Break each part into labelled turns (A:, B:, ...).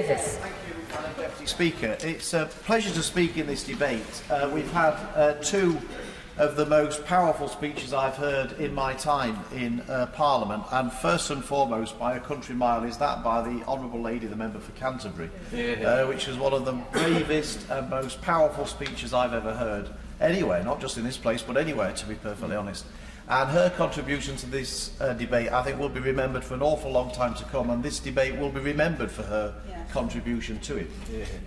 A: Davies.
B: Thank you, Madam Deputy Speaker. It's a pleasure to speak in this debate. We've had two of the most powerful speeches I've heard in my time in Parliament, and first and foremost, by a country mile, is that by the Honourable Lady, the member for Canterbury, which is one of the bravest and most powerful speeches I've ever heard anywhere, not just in this place, but anywhere, to be perfectly honest. And her contribution to this debate, I think, will be remembered for an awful long time to come, and this debate will be remembered for her contribution to it.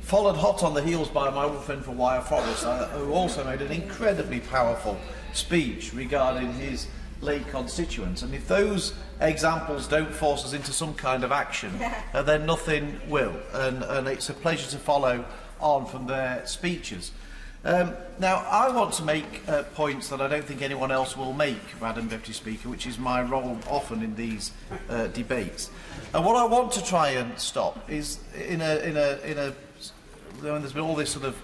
B: Followed hot on the heels by my old friend from Wyre Forest, who also made an incredibly powerful speech regarding his late constituents. And if those examples don't force us into some kind of action, then nothing will. And it's a pleasure to follow on from their speeches. Now, I want to make points that I don't think anyone else will make, Madam Deputy Speaker, which is my role often in these debates. And what I want to try and stop is, when there's been all this sort of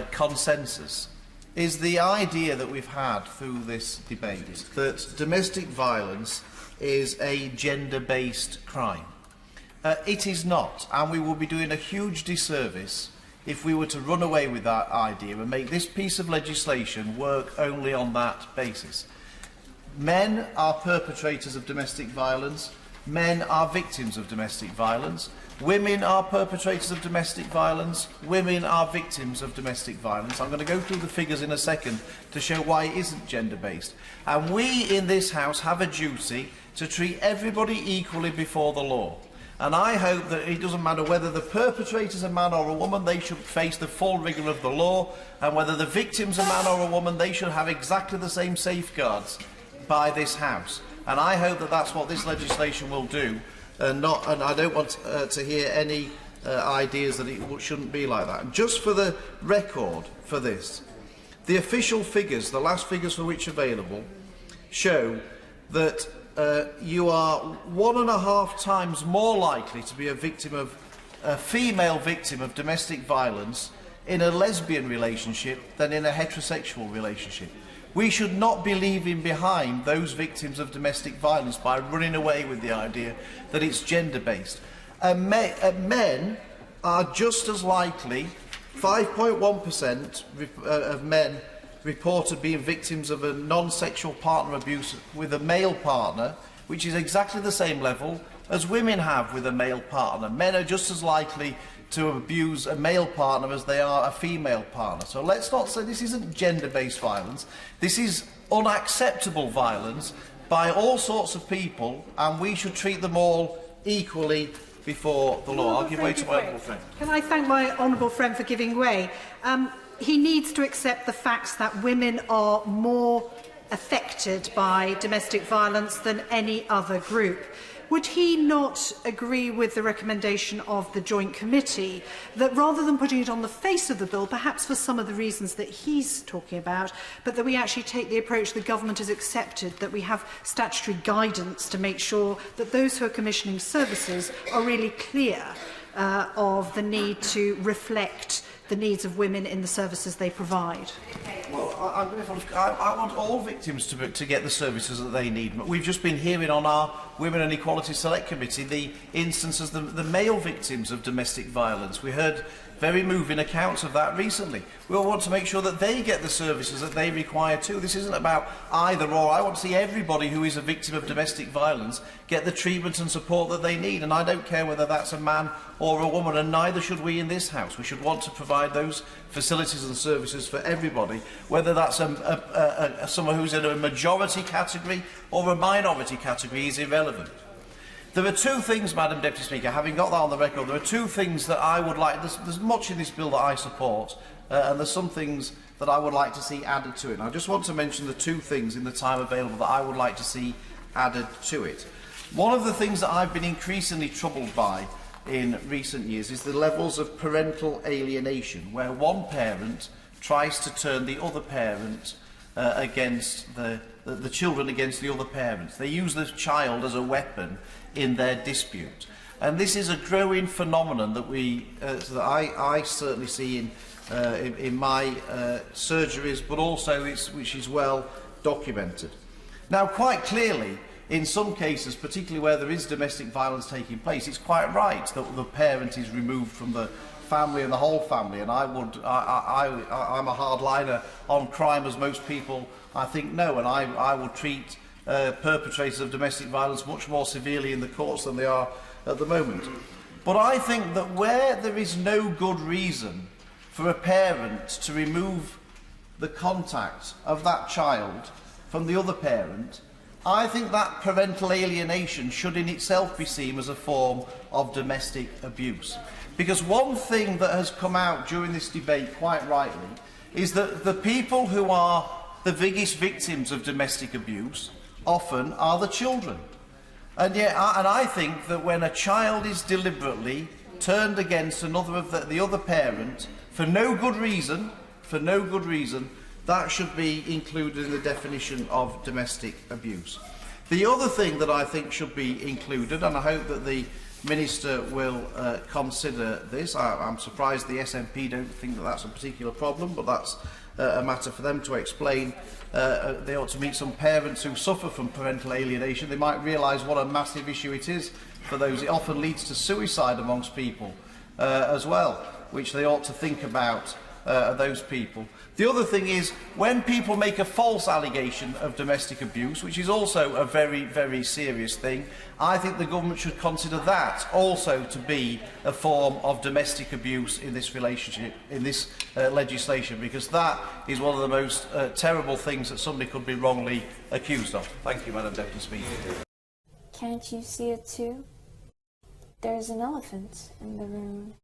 B: consensus, is the idea that we've had through this debate that domestic violence is a gender-based crime. It is not, and we will be doing a huge disservice if we were to run away with that idea and make this piece of legislation work only on that basis. Men are perpetrators of domestic violence. Men are victims of domestic violence. Women are perpetrators of domestic violence. Women are victims of domestic violence. I'm going to go through the figures in a second to show why it isn't gender-based. And we in this House have a duty to treat everybody equally before the law. And I hope that it doesn't matter whether the perpetrator is a man or a woman, they should face the full rigour of the law, and whether the victim's a man or a woman, they should have exactly the same safeguards by this House. And I hope that that's what this legislation will do, and I don't want to hear any ideas that it shouldn't be like that. And just for the record for this, the official figures, the last figures for which available, show that you are 1.5 times more likely to be a female victim of domestic violence in a lesbian relationship than in a heterosexual relationship. We should not be leaving behind those victims of domestic violence by running away with the idea that it's gender-based. Men are just as likely, 5.1% of men reported being victims of a non-sexual partner abuse with a male partner, which is exactly the same level as women have with a male partner. Men are just as likely to abuse a male partner as they are a female partner. So let's not say this isn't gender-based violence. This is unacceptable violence by all sorts of people, and we should treat them all equally before the law. I'll give way to my honourable friend.
C: Can I thank my honourable friend for giving way? He needs to accept the facts that women are more affected by domestic violence than any other group. Would he not agree with the recommendation of the Joint Committee that rather than putting it on the face of the bill, perhaps for some of the reasons that he's talking about, but that we actually take the approach the government has accepted, that we have statutory guidance to make sure that those who are commissioning services are really clear of the need to reflect the needs of women in the services they provide?
B: Well, I want all victims to get the services that they need. We've just been hearing on our Women and Equalities Select Committee the instances, the male victims of domestic violence. We heard very moving accounts of that recently. We all want to make sure that they get the services that they require too. This isn't about either or. I want to see everybody who is a victim of domestic violence get the treatment and support that they need. And I don't care whether that's a man or a woman, and neither should we in this House. We should want to provide those facilities and services for everybody, whether that's someone who's in a majority category or a minority category is irrelevant. There are two things, Madam Deputy Speaker, having got that on the record, there are two things that I would like. There's much in this bill that I support, and there's some things that I would like to see added to it. And I just want to mention the two things in the time available that I would like to see added to it. One of the things that I've been increasingly troubled by in recent years is the levels of parental alienation, where one parent tries to turn the other parent against the children against the other parents. They use the child as a weapon in their dispute. And this is a growing phenomenon that I certainly see in my surgeries, but also which is well documented. Now, quite clearly, in some cases, particularly where there is domestic violence taking place, it's quite right that the parent is removed from the family and the whole family. And I'm a hardliner on crime, as most people, I think, know, and I would treat perpetrators of domestic violence much more severely in the courts than they are at the moment. But I think that where there is no good reason for a parent to remove the contact of that child from the other parent, I think that parental alienation should in itself be seen as a form of domestic abuse. Because one thing that has come out during this debate, quite rightly, is that the people who are the biggest victims of domestic abuse often are the children. And I think that when a child is deliberately turned against another of the other parent for no good reason, that should be included in the definition of domestic abuse. The other thing that I think should be included, and I hope that the Minister will consider this. I'm surprised the SNP don't think that that's a particular problem, but that's a matter for them to explain. They ought to meet some parents who suffer from parental alienation. They might realise what a massive issue it is for those. It often leads to suicide amongst people as well, which they ought to think about, those people. The other thing is, when people make a false allegation of domestic abuse, which is also a very, very serious thing, I think the government should consider that also to be a form of domestic abuse in this relationship, in this legislation, because that is one of the most terrible things that somebody could be wrongly accused of. Thank you, Madam Deputy Speaker.
A: Can't you see it too? There's an elephant in the room.